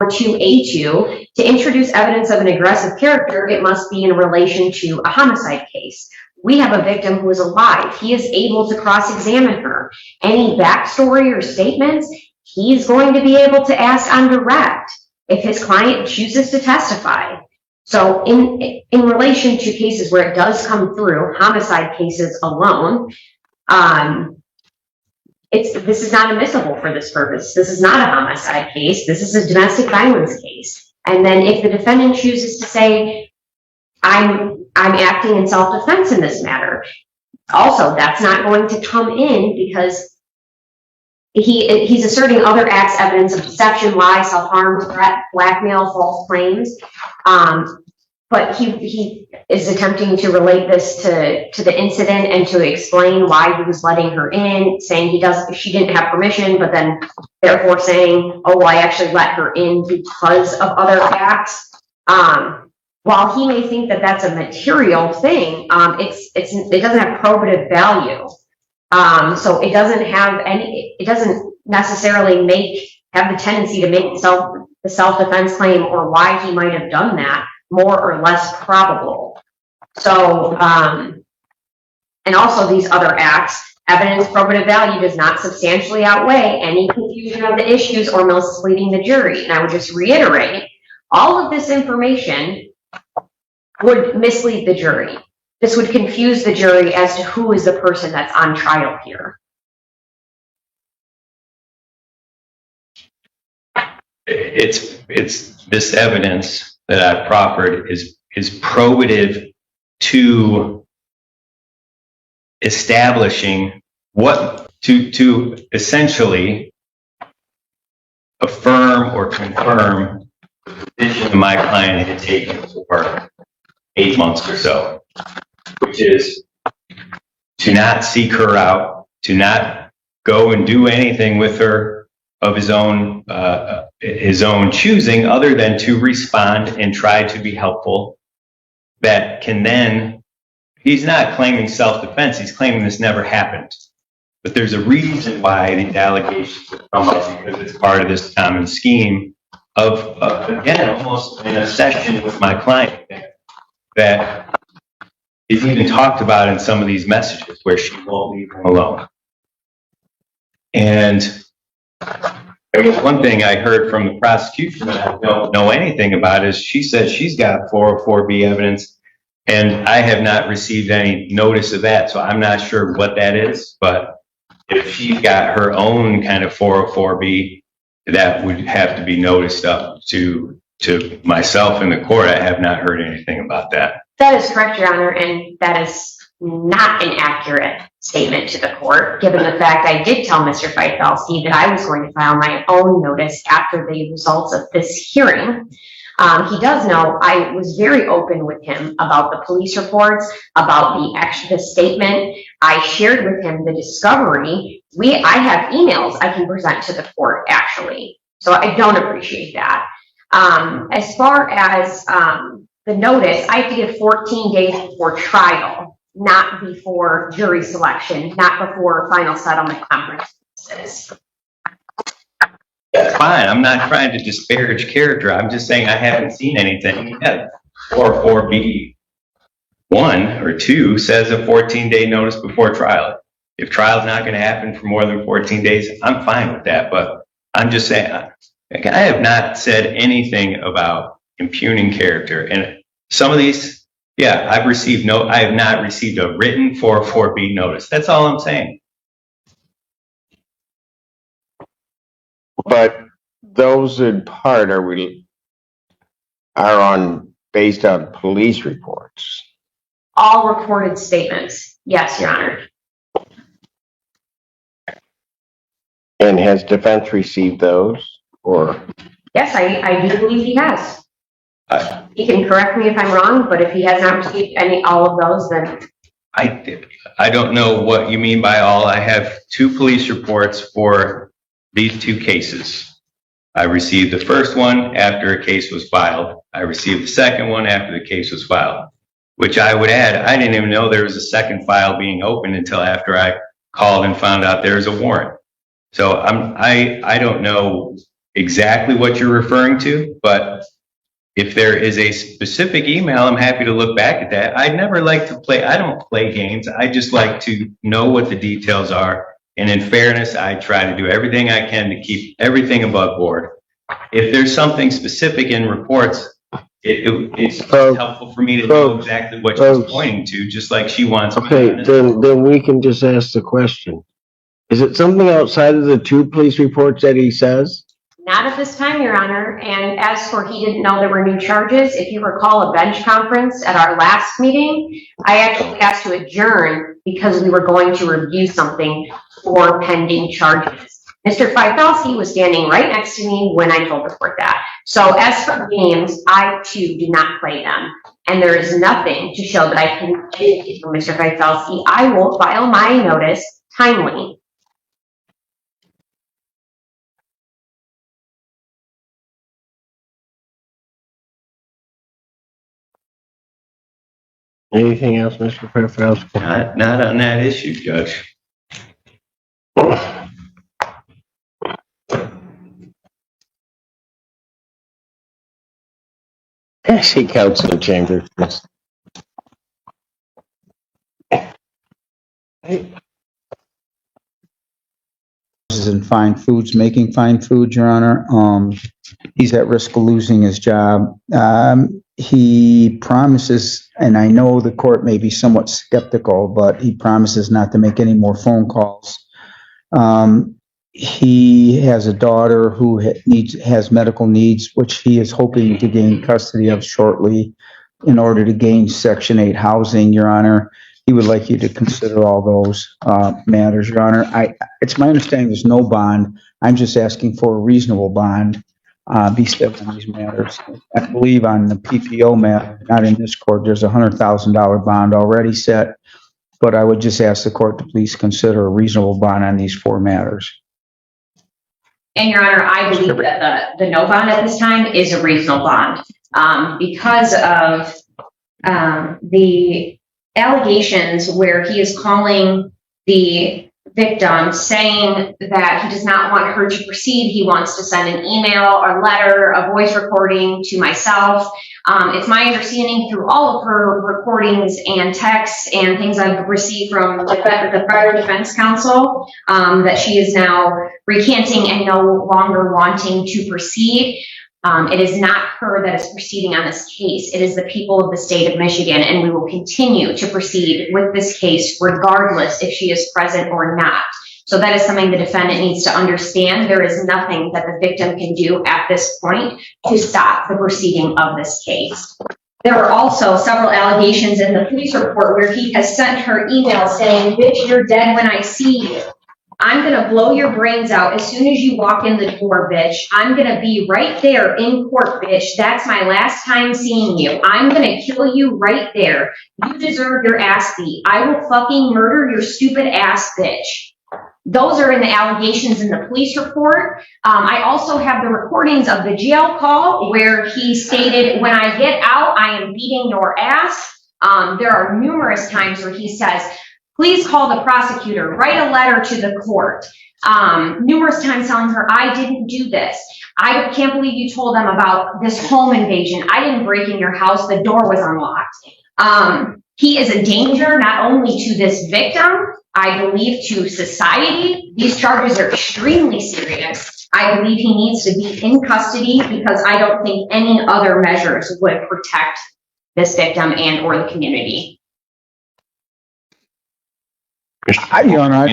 2A2, to introduce evidence of an aggressive character, it must be in relation to a homicide case. We have a victim who is alive. He is able to cross-examine her. Any backstory or statements, he's going to be able to ask on direct if his client chooses to testify. So in relation to cases where it does come through, homicide cases alone, this is not admissible for this purpose. This is not a homicide case. This is a domestic violence case. And then if the defendant chooses to say, I'm acting in self-defense in this matter, also that's not going to come in because he's asserting other acts, evidence of deception, lie, self-harm, threat, blackmail, false claims. But he is attempting to relate this to the incident and to explain why he was letting her in, saying she didn't have permission, but then therefore saying, oh, well, I actually let her in because of other acts. While he may think that that's a material thing, it doesn't have probative value. So it doesn't necessarily have the tendency to make the self-defense claim or why he might have done that more or less probable. So, and also these other acts, evidence probative value does not substantially outweigh any confusion of the issues or misleading the jury. And I would just reiterate, all of this information would mislead the jury. This would confuse the jury as to who is the person that's on trial here. It's this evidence that I've proffered is probative to establishing to essentially affirm or confirm the position my client had taken for 8 months or so, which is to not seek her out, to not go and do anything with her of his own choosing, other than to respond and try to be helpful. That can then, he's not claiming self-defense, he's claiming this never happened. But there's a reason why these allegations have come up, because it's part of this common scheme of again, almost in a session with my client that is even talked about in some of these messages where she won't leave him alone. And there was one thing I heard from the prosecution that I don't know anything about, is she said she's got 404B evidence, and I have not received any notice of that, so I'm not sure what that is. But if she's got her own kind of 404B, that would have to be noticed up to myself in the court. I have not heard anything about that. That is correct, Your Honor, and that is not an accurate statement to the court, given the fact I did tell Mr. Feitfelski that I was going to file my own notice after the results of this hearing. He does know I was very open with him about the police reports, about the statement. I shared with him the discovery. I have emails I can present to the court, actually, so I don't appreciate that. As far as the notice, I have to give 14 days before trial, not before jury selection, not before final settlement conferences. That's fine. I'm not trying to disparage character. I'm just saying I haven't seen anything yet. 404B 1 or 2 says a 14-day notice before trial. If trial's not going to happen for more than 14 days, I'm fine with that. But I'm just saying, I have not said anything about impugning character. And some of these, yeah, I have not received a written 404B notice. That's all I'm saying. But those in part are based on police reports. All recorded statements. Yes, Your Honor. And has defense received those? Or yes, I do believe he has. He can correct me if I'm wrong, but if he has not received all of those, then I don't know what you mean by all. I have 2 police reports for these 2 cases. I received the first one after a case was filed. I received the second one after the case was filed, which I would add, I didn't even know there was a second file being opened until after I called and found out there was a warrant. So I don't know exactly what you're referring to, but if there is a specific email, I'm happy to look back at that. I never like to play, I don't play games. I just like to know what the details are. And in fairness, I try to do everything I can to keep everything above board. If there's something specific in reports, it's helpful for me to know exactly what she's pointing to, just like she wants. Okay, then we can just ask the question. Is it something outside of the 2 police reports that he says? Not at this time, Your Honor. And as for he didn't know there were new charges, if you recall a bench conference at our last meeting, I actually asked to adjourn because we were going to review something for pending charges. Mr. Feifelsky was standing right next to me when I told the court that. So as for games, I too do not play them. And there is nothing to show that I can do for Mr. Feifelsky. I will file my notice timely. Anything else, Mr. Feifelsky? Not on that issue, Judge. I see Councilor Chambers. In fine foods, making fine foods, Your Honor. He's at risk of losing his job. He promises, and I know the court may be somewhat skeptical, but he promises not to make any more phone calls. He has a daughter who has medical needs, which he is hoping to gain custody of shortly in order to gain Section 8 housing, Your Honor. He would like you to consider all those matters, Your Honor. It's my understanding there's no bond. I'm just asking for a reasonable bond be set on these matters. I believe on the PPO matter, not in this court, there's a $100,000 bond already set, but I would just ask the court to please consider a reasonable bond on these 4 matters. And Your Honor, I believe that the no bond at this time is a reasonable bond because of the allegations where he is calling the victim saying that he does not want her to proceed. He wants to send an email, a letter, a voice recording to myself. It's my understanding through all of her recordings and texts and things I've received from the Federal Defense Counsel that she is now recanting and no longer wanting to proceed. It is not her that is proceeding on this case. It is the people of the state of Michigan, and we will continue to proceed with this case regardless if she is present or not. So that is something the defendant needs to understand. There is nothing that the victim can do at this point to stop the proceeding of this case. There are also several allegations in the police report where he has sent her email saying, "Bitch, you're dead when I see you. I'm going to blow your brains out as soon as you walk in the door, bitch. I'm going to be right there in court, bitch. That's my last time seeing you. I'm going to kill you right there. You deserve your ass beat. I will fucking murder your stupid ass, bitch." Those are in the allegations in the police report. I also have the recordings of the jail call where he stated, "When I get out, I am beating your ass." There are numerous times where he says, "Please call the prosecutor, write a letter to the court." Numerous times telling her, "I didn't do this. I can't believe you told them about this home invasion. I didn't break in your house. The door was unlocked." He is a danger not only to this victim, I believe to society. These charges are extremely serious. I believe he needs to be in custody because I don't think any other measures would protect this victim and or the community. Your Honor,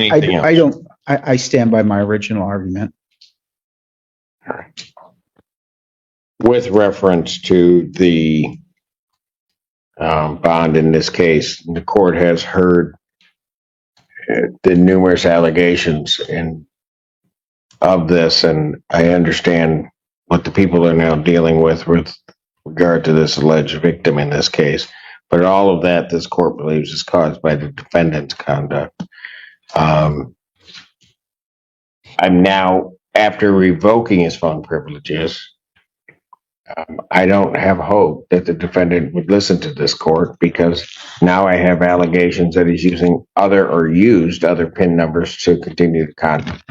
I stand by my original argument. With reference to the bond in this case, the court has heard the numerous allegations of this, and I understand what the people are now dealing with regard to this alleged victim in this case. But all of that, this court believes, is caused by the defendant's conduct. I'm now, after revoking his phone privileges, I don't have hope that the defendant would listen to this court because now I have allegations that he's using used other PIN numbers to continue the conduct.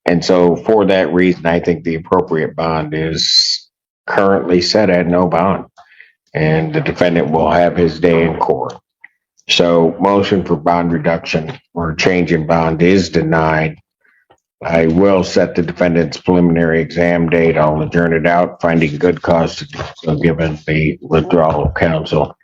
And so for that reason, I think the appropriate bond is currently set at no bond. And the defendant will have his day in court. So motion for bond reduction or change in bond is denied. I will set the defendant's preliminary exam date. I'll adjourn it out, finding good cause to do so given the withdrawal of counsel.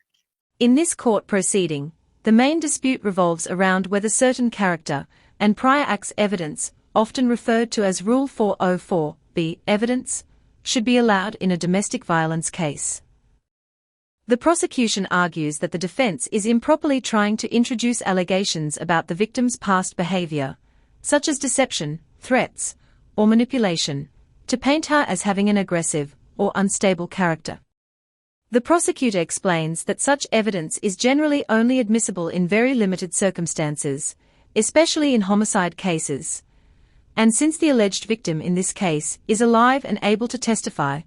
In this court proceeding, the main dispute revolves around whether certain character and prior acts evidence, often referred to as Rule 404B evidence, should be allowed in a domestic violence case. The prosecution argues that the defense is improperly trying to introduce allegations about the victim's past behavior, such as deception, threats, or manipulation, to paint her as having an aggressive or unstable character. The prosecutor explains that such evidence is generally only admissible in very limited circumstances, especially in homicide cases. And since the alleged victim in this case is alive and able to testify,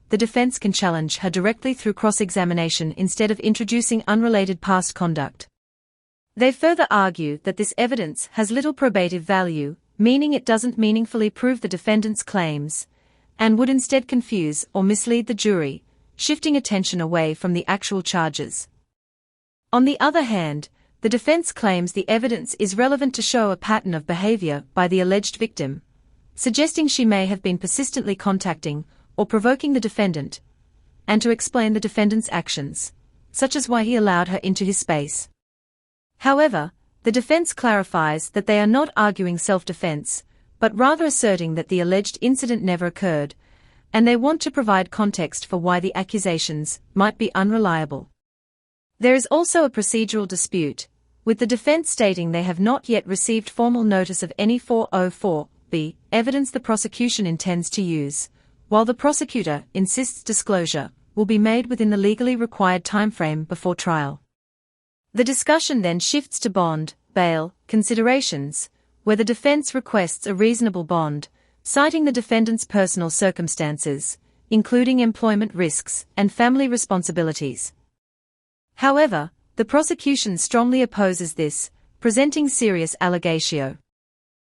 the defense can challenge her directly through cross-examination instead of introducing unrelated past conduct. They further argue that this evidence has little probative value, meaning it doesn't meaningfully prove the defendant's claims, and would instead confuse or mislead the jury, shifting attention away from the actual charges. On the other hand, the defense claims the evidence is relevant to show a pattern of behavior by the alleged victim, suggesting she may have been persistently contacting or provoking the defendant, and to explain the defendant's actions, such as why he allowed her into his space. However, the defense clarifies that they are not arguing self-defense, but rather asserting that the alleged incident never occurred, and they want to provide context for why the accusations might be unreliable. There is also a procedural dispute, with the defense stating they have not yet received formal notice of any 404B evidence the prosecution intends to use, while the prosecutor insists disclosure will be made within the legally required timeframe before trial. The discussion then shifts to bond, bail, considerations, where the defense requests a reasonable bond, citing the defendant's personal circumstances, including employment risks and family responsibilities. However, the prosecution strongly opposes this, presenting serious allegatio.